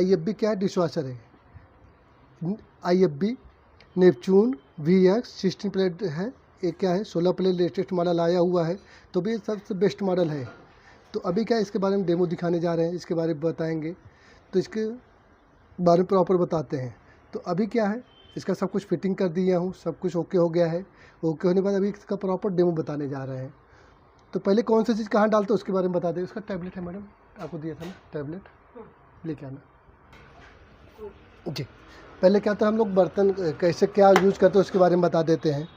IFB क्या है, dishwasher है। IFB नेपच्यून VX 16 प्लेट है, एक क्या है 16 प्लेट लेटेस्ट मॉडल आया हुआ है, तो भी सबसे बेस्ट मॉडल है। तो अभी क्या है, इसके बारे में डेमो दिखाने जा रहे हैं, इसके बारे में बताएंगे, तो इसके बारे में प्रॉपर बताते हैं। तो अभी क्या है, इसका सब कुछ फिटिंग कर दिया हूँ, सब कुछ ओके हो गया है। ओके होने के बाद अभी इसका प्रॉपर डेमो बताने जा रहे हैं। तो पहले कौन सी चीज़ कहाँ डालते हैं उसके बारे में बता दें। इसका टैबलेट है मैडम, आपको दिया था ना टैबलेट, लेके आना जी। पहले क्या था, हम लोग बर्तन कैसे क्या यूज़ करते हैं उसके बारे में बता देते हैं।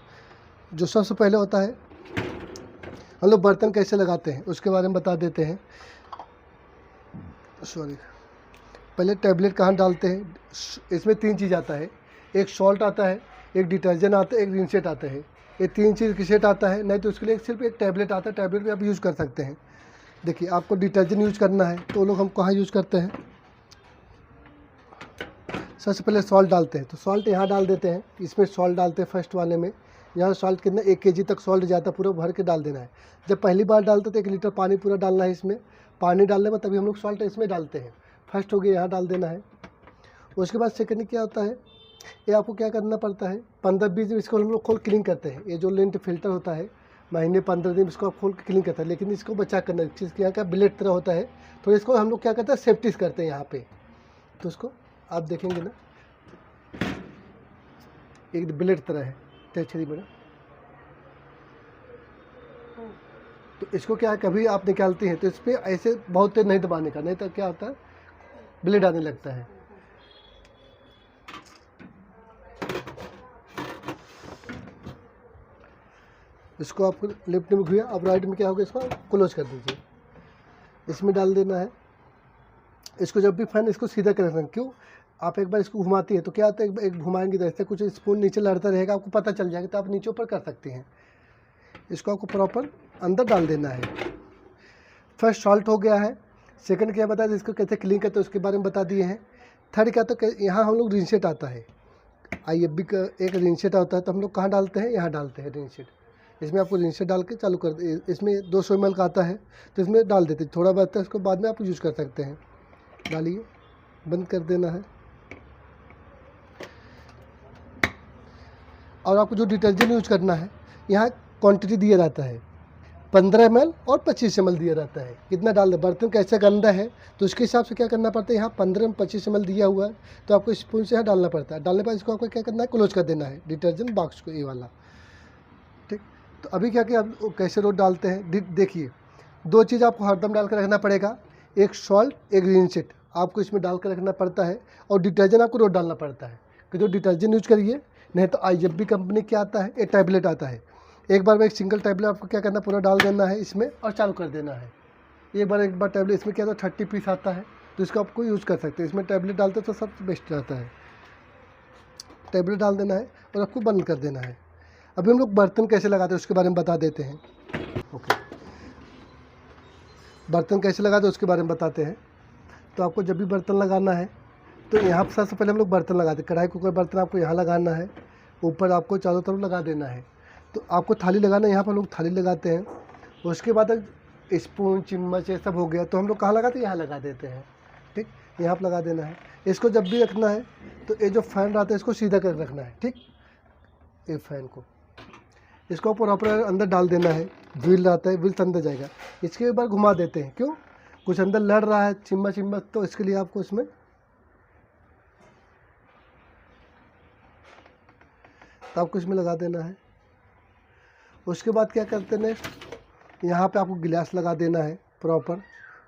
जो सबसे पहले होता है, हम लोग बर्तन कैसे लगाते हैं उसके बारे में बता देते हैं। सॉरी, पहले टैबलेट कहाँ डालते हैं। इसमें 3 चीज़ आता है, एक सॉल्ट आता है, एक डिटर्जेंट आता है, एक रिंसेट आता है। ये 3 चीज़ की सेट आता है, नहीं तो उसके लिए सिर्फ एक टैबलेट आता है, टैबलेट भी आप यूज़ कर सकते हैं। देखिए, आपको डिटर्जेंट यूज़ करना है तो लोग हम कहाँ यूज़ करते हैं, सबसे पहले सॉल्ट डालते हैं। तो सॉल्ट यहाँ डाल देते हैं, इसमें सॉल्ट डालते हैं फर्स्ट वाले में। यहाँ सॉल्ट कितना 1 kg तक सॉल्ट जाता है, पूरा भर के डाल देना है। जब पहली बार डालते तो 1 लीटर पानी पूरा डालना है इसमें। पानी डालने में तभी हम लोग सॉल्ट इसमें डालते हैं। फर्स्ट हो गया, यहाँ डाल देना है। उसके बाद सेकंड क्या होता है, ये आपको क्या करना पड़ता है, 15-20 दिन इसको हम लोग खोल क्लीन करते हैं। ये जो लिंट फिल्टर होता है, महीने 15 दिन इसको आप खोल के क्लीन करते हैं। लेकिन इसको बचा करना, चीज़ यहाँ का ब्लेड तरह होता है, तो इसको हम लोग क्या करते हैं, सेफ्टीज करते हैं यहाँ पे। तो उसको आप देखेंगे ना, एक ब्लेड तरह है तेछड़ी बड़ा। तो इसको क्या है, कभी आप निकालते हैं तो इस पर ऐसे बहुत तेज नहीं दबाने का, नहीं तो क्या होता है, ब्लेड आने लगता है। इसको आप लेफ्ट में घुया, अब राइट में क्या होगा, इसको क्लोज कर दीजिए। इसमें डाल देना है। इसको जब भी फैन इसको सीधा कर रखना, क्यों, आप एक बार इसको घुमाती है तो क्या होता है, एक घुमाएंगे तो ऐसे कुछ स्पून नीचे लड़ता रहेगा, आपको पता चल जाएगा, तो आप नीचे ऊपर कर सकते हैं। इसको आपको प्रॉपर अंदर डाल देना है। फर्स्ट सॉल्ट हो गया है। सेकंड क्या बता दें, इसको कैसे क्लीन करते हैं उसके बारे में बता दिए हैं। थर्ड क्या, तो यहाँ हम लोग रिंसेट आता है, IFB का एक रिंसेट आता है, तो हम लोग कहाँ डालते हैं, यहाँ डालते हैं रिंसेट। इसमें आपको रिंसेट डाल के चालू कर, इसमें 200 ml का आता है, तो इसमें डाल देते हैं। थोड़ा बहुत है, इसको बाद में आप यूज़ कर सकते हैं। डालिए, बंद कर देना है। और आपको जो डिटर्जेंट यूज करना है, यहाँ क्वांटिटी दिया जाता है, 15 ml और 25 ml दिया रहता है। कितना डाल दे, बर्तन कैसे गंदा है तो उसके हिसाब से क्या करना पड़ता है। यहाँ 15 में 25 ml दिया हुआ है, तो आपको स्पून से यहाँ डालना पड़ता है। डालने के बाद इसको आपको क्या करना है, क्लोज कर देना है डिटर्जेंट बॉक्स को, ये वाला। ठीक, तो अभी क्या क्या आप कैसे रोज डालते हैं, देखिए 2 चीज़ आपको हरदम डाल कर रखना पड़ेगा, एक सॉल्ट, एक रिंसेट आपको इसमें डाल कर रखना पड़ता है। और डिटर्जेंट आपको रोज डालना पड़ता है, कि जो डिटर्जेंट यूज करिए, नहीं तो IFB कंपनी क्या आता है, एक टैबलेट आता है। एक बार में एक सिंगल टैबलेट आपको क्या करना, पूरा डाल देना है इसमें और चालू कर देना है। एक बार टैबलेट इसमें क्या होता है, 30 पीस आता है, तो इसको आपको यूज़ कर सकते हैं। इसमें टैबलेट डालते तो सबसे बेस्ट रहता है। टैबलेट डाल देना है और आपको बंद कर देना है। अभी हम लोग बर्तन कैसे लगाते हैं उसके बारे में बता देते हैं। ओके, बर्तन कैसे लगाते हैं उसके बारे में बताते हैं। तो आपको जब भी बर्तन लगाना है, तो यहाँ पर सबसे पहले हम लोग बर्तन लगाते हैं। कढ़ाई कुकर बर्तन आपको यहाँ लगाना है, ऊपर आपको चारों तरफ लगा देना है। तो आपको थाली लगाना है, यहाँ पर लोग थाली लगाते हैं। उसके बाद स्पून, चम्मच ये सब हो गया, तो हम लोग कहाँ लगाते हैं, यहाँ लगा देते हैं। ठीक, यहाँ पर लगा देना है। इसको जब भी रखना है तो ये जो फैन रहता है इसको सीधा कर रखना है। ठीक, ये फैन को इसको प्रॉपर अंदर डाल देना है। व्हील रहता है, व्हील अंदर जाएगा। इसके एक बार घुमा देते हैं, क्यों, कुछ अंदर लड़ रहा है चिम्मच, तो इसके लिए आपको इसमें तो आपको इसमें लगा देना है। उसके बाद क्या करते हैं, नेक्स्ट यहाँ पे आपको गिलास लगा देना है प्रॉपर।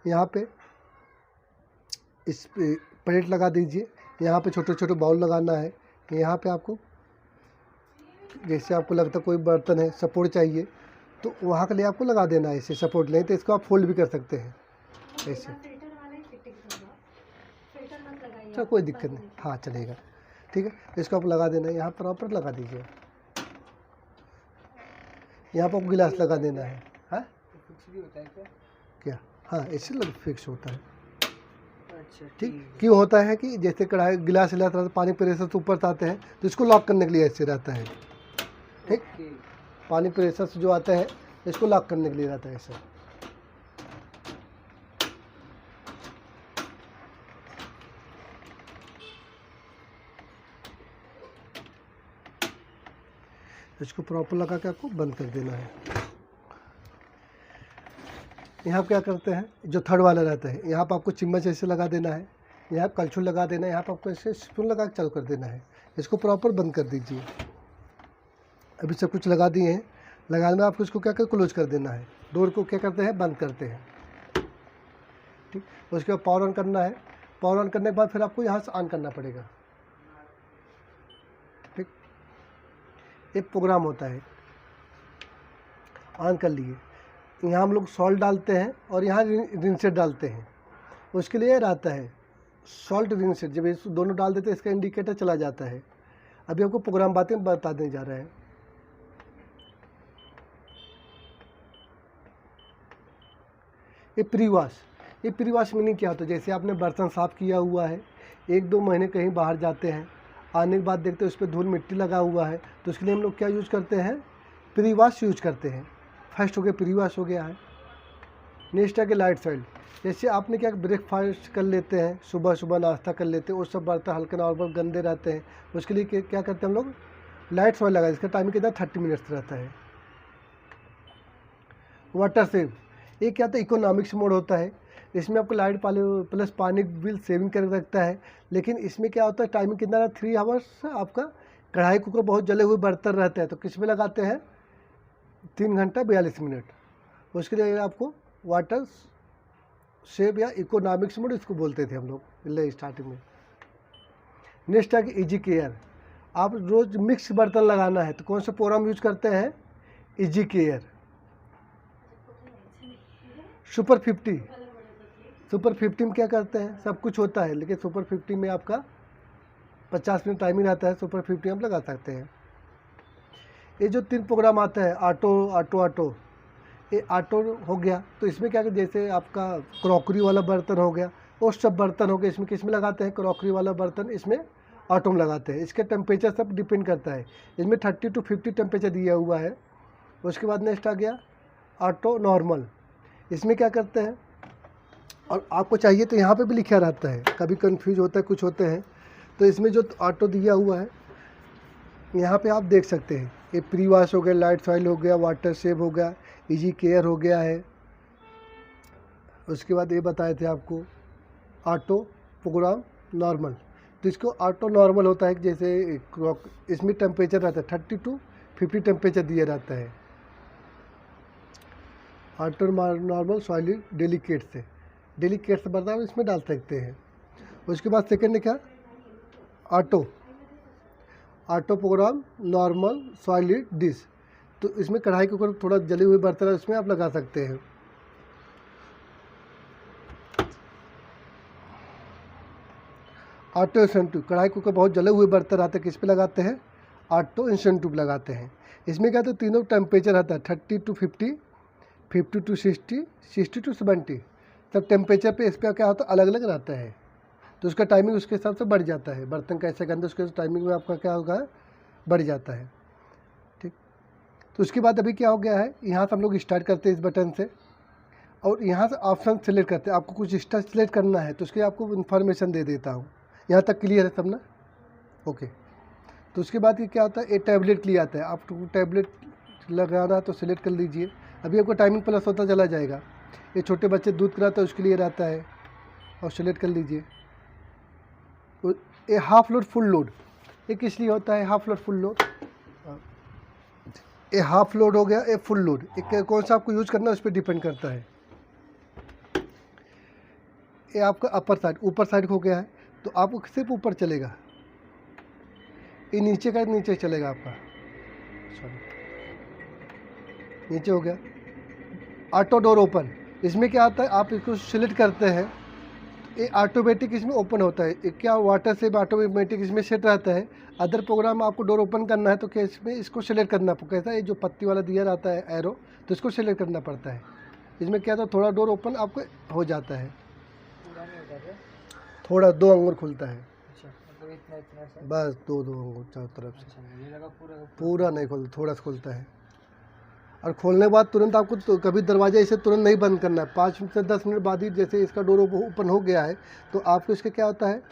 यहाँ पे इस प्लेट लगा दीजिए। यहाँ पे छोटे छोटे बाउल लगाना है। यहाँ पे आपको जैसे आपको लगता है कोई बर्तन है, सपोर्ट चाहिए, तो वहाँ के लिए आपको लगा देना है। ऐसे सपोर्ट नहीं तो इसको आप फोल्ड भी कर सकते हैं ऐसे। अच्छा, कोई दिक्कत नहीं, हाँ चलेगा। ठीक है, इसको आप लगा देना है, यहाँ प्रॉपर लगा दीजिए। यहाँ पर आपको गिलास लगा देना है। हाँ, क्या, हाँ ऐसे फिक्स होता है। अच्छा, ठीक, क्यों होता है कि जैसे कढ़ाई गिलास हिलाता है, पानी प्रेशर से ऊपर आते हैं, तो इसको लॉक करने के लिए ऐसे रहता है। ठीक, पानी प्रेशर से जो आता है इसको लॉक करने के लिए रहता है ऐसे। इसको प्रॉपर लगा के आपको बंद कर देना है। यहाँ आप क्या करते हैं, जो थर्ड वाला रहता है यहाँ पर आपको चम्मच ऐसे लगा देना है, यहाँ पर कलछुल लगा देना है, यहाँ पर आपको ऐसे स्पून लगा के चालू कर देना है। इसको प्रॉपर बंद कर दीजिए। अभी सब कुछ लगा दिए हैं, लगाने में आपको इसको क्या कर क्लोज कर देना है। डोर को क्या करते हैं, बंद करते हैं। ठीक, उसके बाद पावर ऑन करना है। पावर ऑन करने के बाद फिर आपको यहाँ से ऑन करना पड़ेगा। ठीक, एक प्रोग्राम होता है, ऑन कर लिए। यहाँ हम लोग सॉल्ट डालते हैं और यहाँ रिंसेट डालते हैं। उसके लिए रहता है सॉल्ट रिंसेट, जब इस दोनों डाल देते हैं इसका इंडिकेटर चला जाता है। अभी आपको प्रोग्राम बातें बताने जा रहे हैं। ये प्री वॉश मीनिंग क्या होता है, जैसे आपने बर्तन साफ़ किया हुआ है, 1-2 महीने कहीं बाहर जाते हैं, आने के बाद देखते हैं उस पर धूल मिट्टी लगा हुआ है, तो उसके लिए हम लोग क्या यूज़ करते हैं, प्री वॉश यूज करते हैं। फर्स्ट हो गया प्री वॉश हो गया है। नेक्स्ट है कि लाइट सॉइल, जैसे आपने क्या ब्रेकफास्ट कर लेते हैं, सुबह सुबह नाश्ता कर लेते हैं, और सब बर्तन हल्के नॉर्मल गंदे रहते हैं, उसके लिए क्या करते हैं हम लोग, लाइट सॉइल लगा। इसका टाइमिंग कितना 30 मिनट्स रहता है। वाटर सेव, ये क्या होता है, इकोनॉमिक्स मोड होता है। इसमें आपको लाइट प्लस पानी बिल सेविंग कर रखता है। लेकिन इसमें क्या होता है, टाइमिंग कितना है, 3 आवर्स। आपका कढ़ाई कुकर बहुत जले हुए बर्तन रहते हैं, तो किस में लगाते हैं, 3 घंटा 42 मिनट। उसके लिए आपको वाटर सेव या इकोनॉमिक्स मोड इसको बोलते थे हम लोग स्टार्टिंग में। नेक्स्ट है कि इजी केयर, आप रोज़ मिक्स बर्तन लगाना है तो कौन सा प्रोग्राम यूज करते हैं, इजी केयर। सुपर 50 में क्या करते हैं, सब कुछ होता है, लेकिन सुपर 50 में आपका 50 मिनट टाइमिंग आता है। सुपर 50 आप लगा सकते हैं। ये जो 3 प्रोग्राम आता है, ऑटो, ये ऑटो हो गया, तो इसमें क्या, जैसे आपका क्रॉकरी वाला बर्तन हो गया और सब बर्तन हो गए, इसमें किस में लगाते हैं, क्रॉकरी वाला बर्तन इसमें ऑटो में लगाते हैं। इसके टेम्परेचर सब डिपेंड करता है, इसमें 30 to 50 टेम्परेचर दिया हुआ है। उसके बाद नेक्स्ट आ गया ऑटो नॉर्मल, इसमें क्या करते हैं, और आपको चाहिए तो यहाँ पे भी लिखा रहता है, कभी कंफ्यूज होता है, कुछ होते हैं, तो इसमें जो ऑटो दिया हुआ है यहाँ पे आप देख सकते हैं। ये प्री वॉश हो गया, लाइट सॉइल हो गया, वाटर सेव हो गया, इजी केयर हो गया है। उसके बाद ये बताए थे आपको ऑटो प्रोग्राम नॉर्मल, तो इसको ऑटो नॉर्मल होता है कि जैसे इसमें टेम्परेचर रहता है 30 to 50 टेम्परेचर दिया रहता है। ऑटो नॉर्मल सॉलिड डेलिकेट से बर्तन इसमें डाल सकते हैं। उसके बाद सेकंड है क्या, auto program normal solid dish, तो इसमें कढ़ाई के ऊपर थोड़ा जले हुए बर्तन है, इसमें आप लगा सकते हैं। ऑटो इंस्टेंटिव, कढ़ाई के ऊपर बहुत जले हुए बर्तन आते हैं, किस पे लगाते हैं, ऑटो इंस्टेंटिव लगाते हैं। इसमें क्या, तो तीनों टेम्परेचर आता है 30 to 50, 50 to 60, 60 to 70, सब टेम्परेचर पे इसका क्या होता है, अलग अलग रहता है, तो उसका टाइमिंग उसके हिसाब से बढ़ जाता है। बर्तन कैसे गंदे उसके टाइमिंग में आपका क्या होगा, बढ़ जाता है। ठीक, तो उसके बाद अभी क्या हो गया है, यहाँ से हम लोग स्टार्ट करते हैं इस बटन से, और यहाँ से ऑप्शन सेलेक्ट करते हैं। आपको कुछ एक्स्ट्रा सेलेक्ट करना है तो उसके आपको इन्फॉर्मेशन दे देता हूँ। यहाँ तक क्लियर है सब ना, ओके। तो उसके बाद ये क्या होता है, ये टैबलेट के लिए आता है, आपको टैबलेट लगाना है तो सिलेक्ट कर लीजिए। अभी आपको टाइमिंग प्लस होता चला जाएगा। ये छोटे बच्चे दूध कराते हैं उसके लिए रहता है, और सिलेक्ट कर लीजिए। तो ये हाफ लोड फुल लोड, ये किस लिए होता है, हाफ लोड फुल लोड, ये हाफ लोड हो गया, ये फुल लोड, एक कौन सा आपको यूज़ करना है उस पर डिपेंड करता है। ये आपका अपर साइड, ऊपर साइड हो गया है, तो आपको सिर्फ ऊपर चलेगा, ये नीचे का नीचे चलेगा आपका, सॉरी नीचे हो गया। ऑटो डोर ओपन, इसमें क्या आता है, आप इसको सिलेक्ट करते हैं, ये ऑटोमेटिक इसमें ओपन होता है। ये क्या, वाटर से ऑटोमेटिक इसमें सेट रहता है। अदर प्रोग्राम आपको डोर ओपन करना है तो क्या, इसमें इसको सिलेक्ट करना कैसा, ये जो पत्ती वाला दिया रहता है एरो, तो इसको सिलेक्ट करना पड़ता है। इसमें क्या था, थोड़ा डोर ओपन आपको हो जाता है, थोड़ा 2 अंगूर खुलता है, बस 2 अंगूर चारों तरफ से, पूरा नहीं खुलता, थोड़ा सा खुलता है। और खोलने के बाद तुरंत आपको तो कभी दरवाज़ा इसे तुरंत नहीं बंद करना है, 5 से 10 मिनट बाद ही जैसे इसका डोर ओपन हो गया है तो आपको इसके क्या होता है,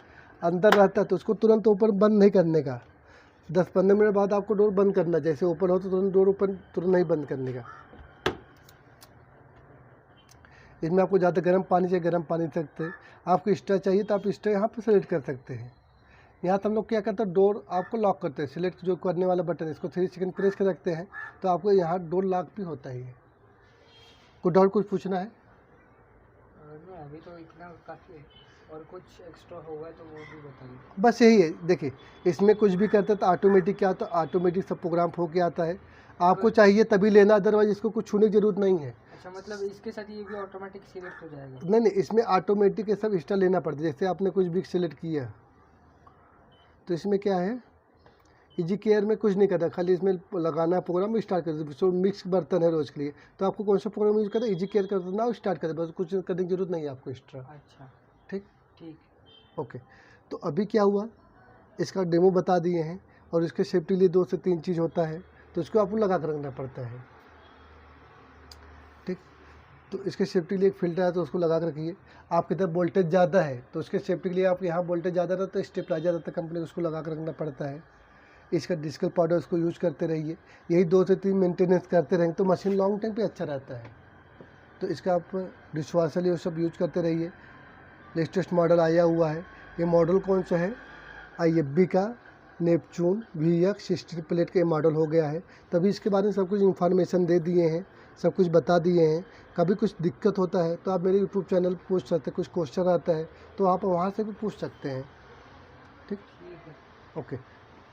अंदर रहता है, तो उसको तुरंत ऊपर बंद नहीं करने का, 10-15 मिनट बाद आपको डोर बंद करना, जैसे ओपन हो तो तुरंत डोर ओपन, तुरंत नहीं बंद करने का। इसमें आपको ज़्यादा गर्म पानी चाहिए, गर्म पानी सकते हैं। आपको एक्स्ट्रा चाहिए तो आप एक्स्ट्रा यहाँ पे सेलेक्ट कर सकते हैं। यहाँ तो हम लोग क्या करते हैं, डोर आपको लॉक करते हैं। सिलेक्ट जो करने वाला बटन है, इसको 3 सेकंड प्रेस कर रखते हैं तो आपको यहाँ डोर लॉक भी होता ही है। कुछ और कुछ पूछना है? नहीं, अभी तो इतना काफ़ी है, और कुछ एक्स्ट्रा होगा तो वो भी बताइए। बस यही है। देखिए, इसमें कुछ भी करते हैं तो ऑटोमेटिक क्या होता है, ऑटोमेटिक सब प्रोग्राम होके आता है। आपको चाहिए तभी लेना, अदरवाइज इसको कुछ छूने की जरूरत नहीं है। अच्छा, मतलब इसके साथ ये भी ऑटोमेटिक सिलेक्ट हो जाएगा? नहीं नहीं, इसमें ऑटोमेटिक ये सब एक्स्ट्रा लेना पड़ता है। जैसे आपने कुछ भी सिलेक्ट किया तो इसमें क्या है, इजी केयर में कुछ नहीं करना, खाली इसमें लगाना प्रोग्राम स्टार्ट कर दो। जो मिक्स बर्तन है रोज़ के लिए, तो आपको कौन सा प्रोग्राम यूज़ करना है, इजी केयर कर देना, स्टार्ट कर दे, बस कुछ करने की जरूरत नहीं है आपको एक्स्ट्रा। अच्छा, ठीक ठीक। ओके। तो अभी क्या हुआ, इसका डेमो बता दिए हैं, और इसके सेफ्टी लिए 2 से 3 चीज़ होता है, तो इसको आपको लगा कर रखना पड़ता है। ठीक, तो इसके सेफ्टी के लिए एक फ़िल्टर है, तो उसको लगा कर रखिए। आपकी तरफ वोल्टेज ज़्यादा है तो उसके सेफ्टी के लिए आप यहाँ वोल्टेज ज़्यादा रहता है, स्टेबलाइजर रहता है कंपनी, उसको लगा कर रखना पड़ता है। इसका डिस्कल पाउडर उसको यूज़ करते रहिए, यही 2 से 3 मेंटेनेंस करते रहेंगे तो मशीन लॉन्ग टाइम पे अच्छा रहता है। तो इसका आप डिशवाशर ये सब यूज करते रहिए। लेटेस्ट मॉडल आया हुआ है। ये मॉडल कौन सा है, IFB का नेपचून VX 60 प्लेट का ये मॉडल हो गया है। तभी इसके बारे में सब कुछ इन्फॉर्मेशन दे दिए हैं, सब कुछ बता दिए हैं। कभी कुछ दिक्कत होता है तो आप मेरे यूट्यूब चैनल पर पूछ सकते हैं, कुछ क्वेश्चन आता है तो आप वहाँ से भी पूछ सकते हैं। ठीक, ठीक है। ओके।